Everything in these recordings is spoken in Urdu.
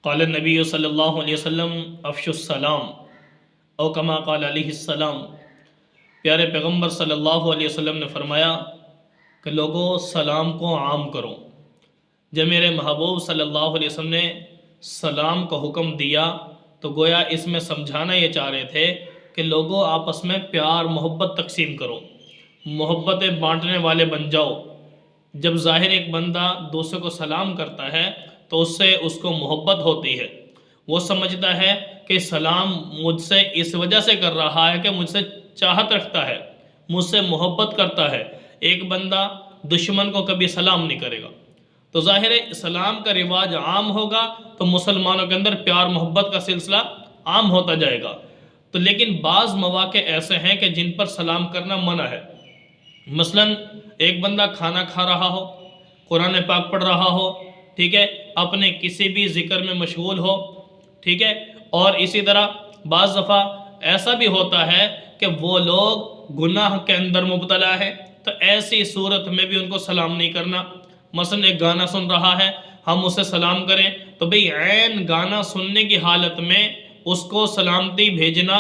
قال النبی صلی اللہ علیہ وسلم افشوا السلام او کما قال علیہ السلام۔ پیارے پیغمبر صلی اللہ علیہ وسلم نے فرمایا کہ لوگوں سلام کو عام کرو۔ جب میرے محبوب صلی اللہ علیہ وسلم نے سلام کا حکم دیا تو گویا اس میں سمجھانا یہ چاہ رہے تھے کہ لوگوں آپس میں پیار محبت تقسیم کرو، محبتیں بانٹنے والے بن جاؤ۔ جب ظاہر ایک بندہ دوسرے کو سلام کرتا ہے تو اس سے اس کو محبت ہوتی ہے، وہ سمجھتا ہے کہ سلام مجھ سے اس وجہ سے کر رہا ہے کہ مجھ سے چاہت رکھتا ہے، مجھ سے محبت کرتا ہے۔ ایک بندہ دشمن کو کبھی سلام نہیں کرے گا، تو ظاہر ہے سلام کا رواج عام ہوگا تو مسلمانوں کے اندر پیار محبت کا سلسلہ عام ہوتا جائے گا۔ تو لیکن بعض مواقع ایسے ہیں کہ جن پر سلام کرنا منع ہے۔ مثلا ایک بندہ کھانا کھا رہا ہو، قرآن پاک پڑھ رہا ہو، ٹھیک ہے، اپنے کسی بھی ذکر میں مشغول ہو، ٹھیک ہے، اور اسی طرح بعض دفعہ ایسا بھی ہوتا ہے کہ وہ لوگ گناہ کے اندر مبتلا ہے، تو ایسی صورت میں بھی ان کو سلام نہیں کرنا۔ مثلا ایک گانا سن رہا ہے، ہم اسے سلام کریں تو بھئی عین گانا سننے کی حالت میں اس کو سلامتی بھیجنا،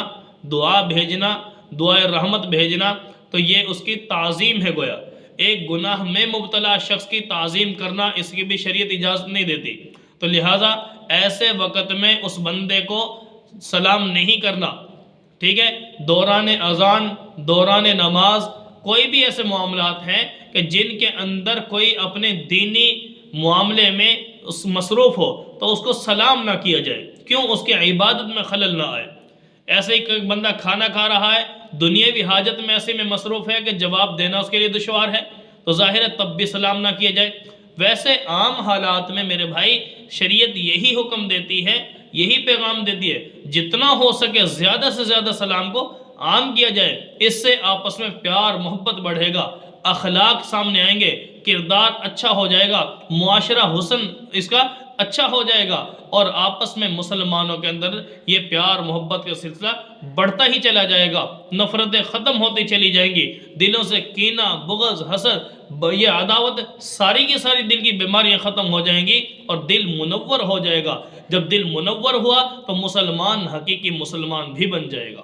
دعا بھیجنا، دعائے رحمت بھیجنا، تو یہ اس کی تعظیم ہے گویا۔ ایک گناہ میں مبتلا شخص کی تعظیم کرنا اس کی بھی شریعت اجازت نہیں دیتی، تو لہٰذا ایسے وقت میں اس بندے کو سلام نہیں کرنا، ٹھیک ہے۔ دوران اذان، دوران نماز، کوئی بھی ایسے معاملات ہیں کہ جن کے اندر کوئی اپنے دینی معاملے میں مصروف ہو تو اس کو سلام نہ کیا جائے، کیوں؟ اس کی عبادت میں خلل نہ آئے۔ ایسے ہی کوئی بندہ کھانا کھا رہا ہے، دنیاوی حاجت میں ایسے میں مصروف ہے کہ جواب دینا اس کے لیے دشوار ہے، تو ظاہر ہے تب بھی سلام نہ کیا جائے۔ ویسے عام حالات میں میرے بھائی شریعت یہی حکم دیتی ہے، یہی پیغام دیتی ہے، جتنا ہو سکے زیادہ سے زیادہ سلام کو عام کیا جائے۔ اس سے آپس میں پیار محبت بڑھے گا، اخلاق سامنے آئیں گے، کردار اچھا ہو جائے گا، معاشرہ حسن اس کا اچھا ہو جائے گا، اور آپس میں مسلمانوں کے اندر یہ پیار محبت کا سلسلہ بڑھتا ہی چلا جائے گا، نفرتیں ختم ہوتی چلی جائیں گی، دلوں سے کینہ، بغض، حسد، یہ عداوت ساری کی ساری دل کی بیماریاں ختم ہو جائیں گی اور دل منور ہو جائے گا۔ جب دل منور ہوا تو مسلمان حقیقی مسلمان بھی بن جائے گا۔